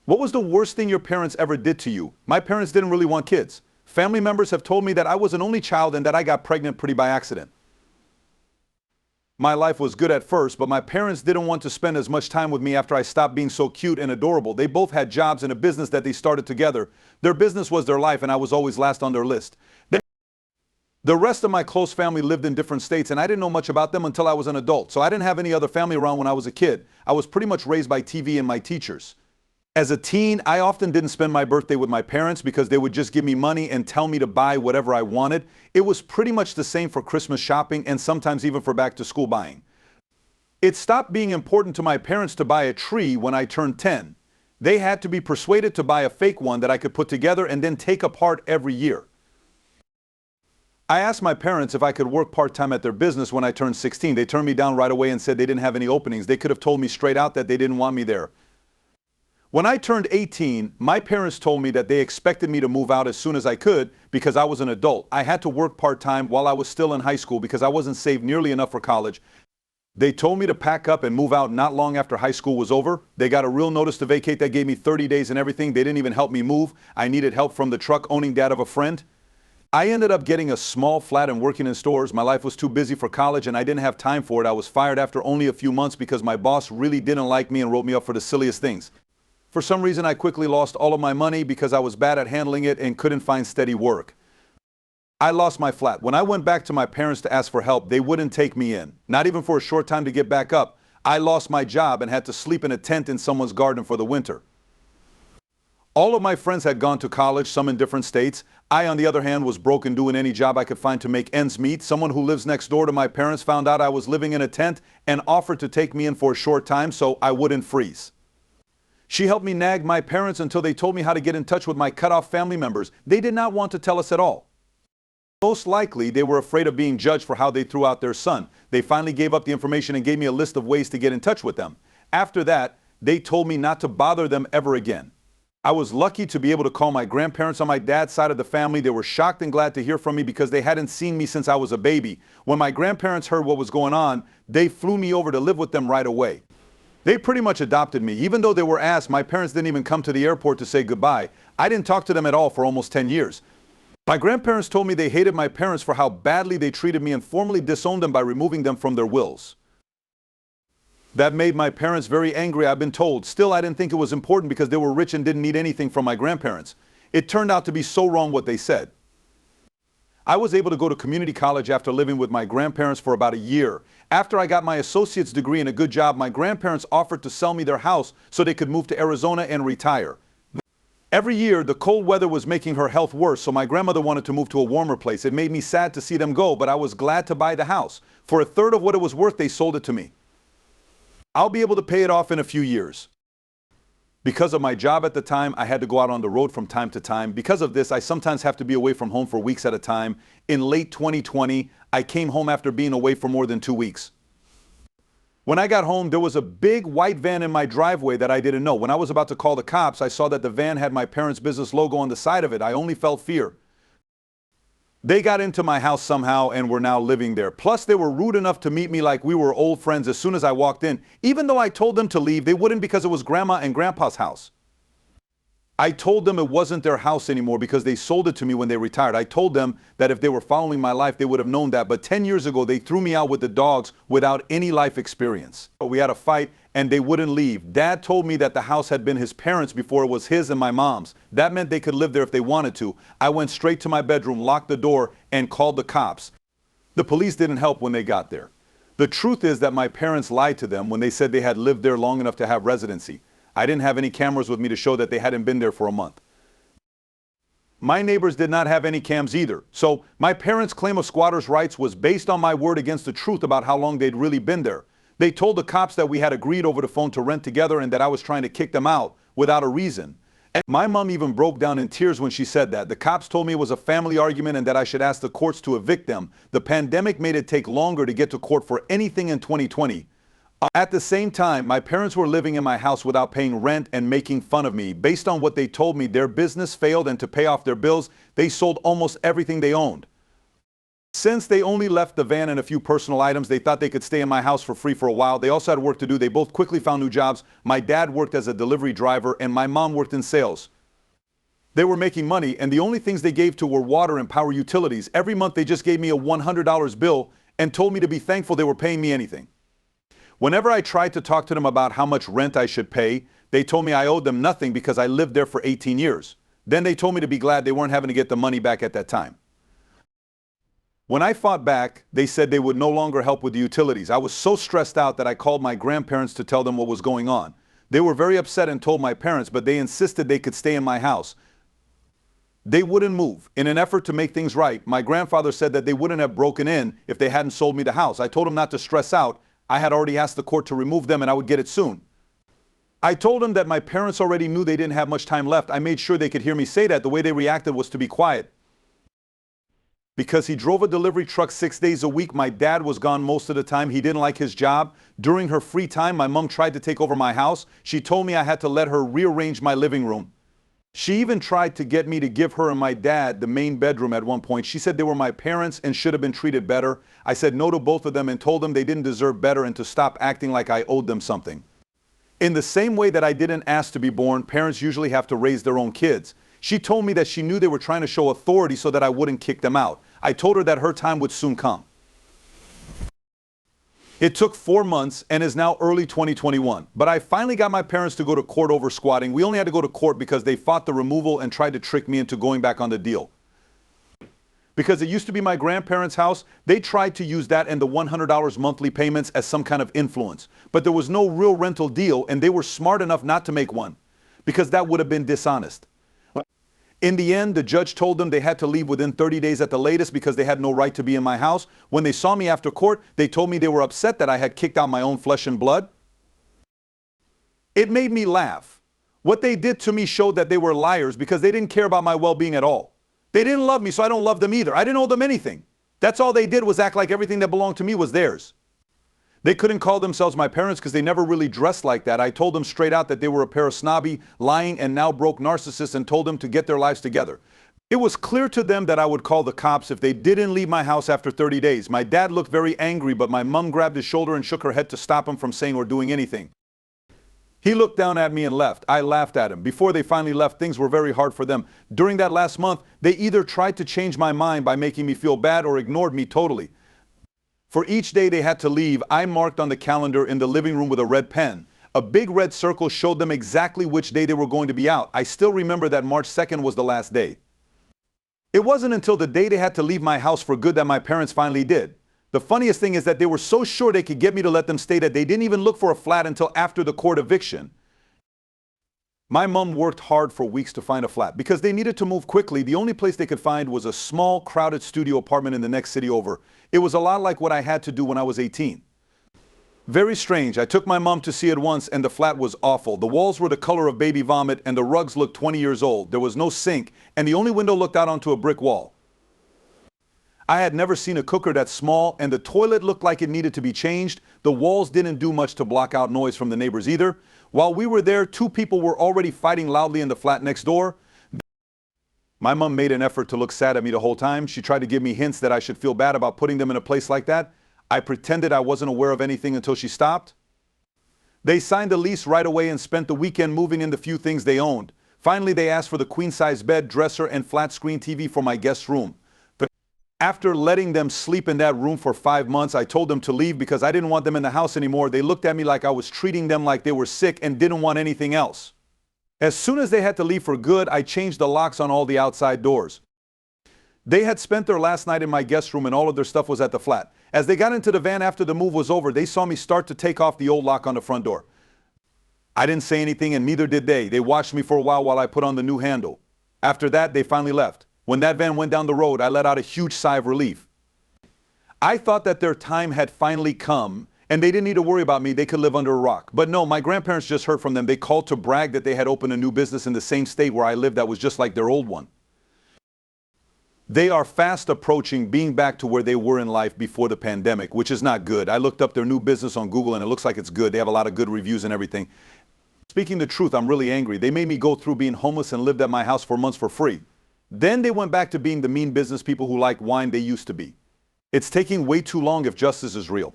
What was the worst thing your parents ever did to you? My parents didn't really want kids. Family members have told me that I was an only child and that I got pregnant pretty by accident. My life was good at first, but my parents didn't want to spend as much time with me after I stopped being so cute and adorable. They both had jobs and a business that they started together. Their business was their life, and I was always last on their list. The rest of my close family lived in different states, and I didn't know much about them until I was an adult. So I didn't have any other family around when I was a kid. I was pretty much raised by TV and my teachers. As a teen, I often didn't spend my birthday with my parents because they would just give me money and tell me to buy whatever I wanted. It was pretty much the same for Christmas shopping and sometimes even for back to school buying. It stopped being important to my parents to buy a tree when I turned 10. They had to be persuaded to buy a fake one that I could put together and then take apart every year. I asked my parents if I could work part-time at their business when I turned 16. They turned me down right away and said they didn't have any openings. They could have told me straight out that they didn't want me there. When I turned 18, my parents told me that they expected me to move out as soon as I could because I was an adult. I had to work part-time while I was still in high school because I wasn't saved nearly enough for college. They told me to pack up and move out not long after high school was over. They got a real notice to vacate that gave me 30 days and everything. They didn't even help me move. I needed help from the truck owning dad of a friend. I ended up getting a small flat and working in stores. My life was too busy for college and I didn't have time for it. I was fired after only a few months because my boss really didn't like me and wrote me up for the silliest things. For some reason, I quickly lost all of my money because I was bad at handling it and couldn't find steady work. I lost my flat. When I went back to my parents to ask for help, they wouldn't take me in, not even for a short time to get back up. I lost my job and had to sleep in a tent in someone's garden for the winter. All of my friends had gone to college, some in different states. I, on the other hand, was broke and doing any job I could find to make ends meet. Someone who lives next door to my parents found out I was living in a tent and offered to take me in for a short time so I wouldn't freeze. She helped me nag my parents until they told me how to get in touch with my cut-off family members. They did not want to tell us at all. Most likely, they were afraid of being judged for how they threw out their son. They finally gave up the information and gave me a list of ways to get in touch with them. After that, they told me not to bother them ever again. I was lucky to be able to call my grandparents on my dad's side of the family. They were shocked and glad to hear from me because they hadn't seen me since I was a baby. When my grandparents heard what was going on, they flew me over to live with them right away. They pretty much adopted me. Even though they were asked, my parents didn't even come to the airport to say goodbye. I didn't talk to them at all for almost 10 years. My grandparents told me they hated my parents for how badly they treated me and formally disowned them by removing them from their wills. That made my parents very angry, I've been told. Still, I didn't think it was important because they were rich and didn't need anything from my grandparents. It turned out to be so wrong what they said. I was able to go to community college after living with my grandparents for about a year. After I got my associate's degree and a good job, my grandparents offered to sell me their house so they could move to Arizona and retire. Every year, the cold weather was making her health worse, so my grandmother wanted to move to a warmer place. It made me sad to see them go, but I was glad to buy the house. For a third of what it was worth, they sold it to me. I'll be able to pay it off in a few years. Because of my job at the time, I had to go out on the road from time to time. Because of this, I sometimes have to be away from home for weeks at a time. In late 2020, I came home after being away for more than 2 weeks. When I got home, there was a big white van in my driveway that I didn't know. When I was about to call the cops, I saw that the van had my parents' business logo on the side of it. I only felt fear. They got into my house somehow and were now living there. Plus, they were rude enough to meet me like we were old friends as soon as I walked in. Even though I told them to leave, they wouldn't because it was Grandma and Grandpa's house. I told them it wasn't their house anymore because they sold it to me when they retired. I told them that if they were following my life, they would have known that. But 10 years ago, they threw me out with the dogs without any life experience. We had a fight and they wouldn't leave. Dad told me that the house had been his parents before it was his and my mom's. That meant they could live there if they wanted to. I went straight to my bedroom, locked the door, and called the cops. The police didn't help when they got there. The truth is that my parents lied to them when they said they had lived there long enough to have residency. I didn't have any cameras with me to show that they hadn't been there for a month. My neighbors did not have any cams either. So my parents' claim of squatters' rights was based on my word against the truth about how long they'd really been there. They told the cops that we had agreed over the phone to rent together and that I was trying to kick them out without a reason. And my mom even broke down in tears when she said that. The cops told me it was a family argument and that I should ask the courts to evict them. The pandemic made it take longer to get to court for anything in 2020. At the same time, my parents were living in my house without paying rent and making fun of me. Based on what they told me, their business failed, and to pay off their bills, they sold almost everything they owned. Since they only left the van and a few personal items, they thought they could stay in my house for free for a while. They also had work to do. They both quickly found new jobs. My dad worked as a delivery driver and my mom worked in sales. They were making money, and the only things they gave to were water and power utilities. Every month they just gave me a $100 bill and told me to be thankful they were paying me anything. Whenever I tried to talk to them about how much rent I should pay, they told me I owed them nothing because I lived there for 18 years. Then they told me to be glad they weren't having to get the money back at that time. When I fought back, they said they would no longer help with the utilities. I was so stressed out that I called my grandparents to tell them what was going on. They were very upset and told my parents, but they insisted they could stay in my house. They wouldn't move. In an effort to make things right, my grandfather said that they wouldn't have broken in if they hadn't sold me the house. I told him not to stress out. I had already asked the court to remove them and I would get it soon. I told him that my parents already knew they didn't have much time left. I made sure they could hear me say that. The way they reacted was to be quiet. Because he drove a delivery truck 6 days a week, my dad was gone most of the time. He didn't like his job. During her free time, my mom tried to take over my house. She told me I had to let her rearrange my living room. She even tried to get me to give her and my dad the main bedroom at one point. She said they were my parents and should have been treated better. I said no to both of them and told them they didn't deserve better and to stop acting like I owed them something. In the same way that I didn't ask to be born, parents usually have to raise their own kids. She told me that she knew they were trying to show authority so that I wouldn't kick them out. I told her that her time would soon come. It took 4 months and is now early 2021. But I finally got my parents to go to court over squatting. We only had to go to court because they fought the removal and tried to trick me into going back on the deal. Because it used to be my grandparents' house, they tried to use that and the $100 monthly payments as some kind of influence. But there was no real rental deal and they were smart enough not to make one because that would have been dishonest. In the end, the judge told them they had to leave within 30 days at the latest because they had no right to be in my house. When they saw me after court, they told me they were upset that I had kicked out my own flesh and blood. It made me laugh. What they did to me showed that they were liars because they didn't care about my well-being at all. They didn't love me, so I don't love them either. I didn't owe them anything. That's all they did was act like everything that belonged to me was theirs. They couldn't call themselves my parents because they never really dressed like that. I told them straight out that they were a pair of snobby, lying, and now broke narcissists and told them to get their lives together. It was clear to them that I would call the cops if they didn't leave my house after 30 days. My dad looked very angry, but my mom grabbed his shoulder and shook her head to stop him from saying or doing anything. He looked down at me and left. I laughed at him. Before they finally left, things were very hard for them. During that last month, they either tried to change my mind by making me feel bad or ignored me totally. For each day they had to leave, I marked on the calendar in the living room with a red pen. A big red circle showed them exactly which day they were going to be out. I still remember that March 2nd was the last day. It wasn't until the day they had to leave my house for good that my parents finally did. The funniest thing is that they were so sure they could get me to let them stay that they didn't even look for a flat until after the court eviction. My mom worked hard for weeks to find a flat. Because they needed to move quickly, the only place they could find was a small, crowded studio apartment in the next city over. It was a lot like what I had to do when I was 18. Very strange. I took my mom to see it once and the flat was awful. The walls were the color of baby vomit and the rugs looked 20 years old. There was no sink and the only window looked out onto a brick wall. I had never seen a cooker that small and the toilet looked like it needed to be changed. The walls didn't do much to block out noise from the neighbors either. While we were there, 2 people were already fighting loudly in the flat next door. My mom made an effort to look sad at me the whole time. She tried to give me hints that I should feel bad about putting them in a place like that. I pretended I wasn't aware of anything until she stopped. They signed the lease right away and spent the weekend moving in the few things they owned. Finally, they asked for the queen-size bed, dresser, and flat-screen TV for my guest room. But after letting them sleep in that room for 5 months, I told them to leave because I didn't want them in the house anymore. They looked at me like I was treating them like they were sick and didn't want anything else. As soon as they had to leave for good, I changed the locks on all the outside doors. They had spent their last night in my guest room and all of their stuff was at the flat. As they got into the van after the move was over, they saw me start to take off the old lock on the front door. I didn't say anything and neither did they. They watched me for a while I put on the new handle. After that, they finally left. When that van went down the road, I let out a huge sigh of relief. I thought that their time had finally come and they didn't need to worry about me. They could live under a rock. But no, my grandparents just heard from them. They called to brag that they had opened a new business in the same state where I lived that was just like their old one. They are fast approaching being back to where they were in life before the pandemic, which is not good. I looked up their new business on Google and it looks like it's good. They have a lot of good reviews and everything. Speaking the truth, I'm really angry. They made me go through being homeless and lived at my house for months for free. Then they went back to being the mean business people who liked wine they used to be. It's taking way too long if justice is real.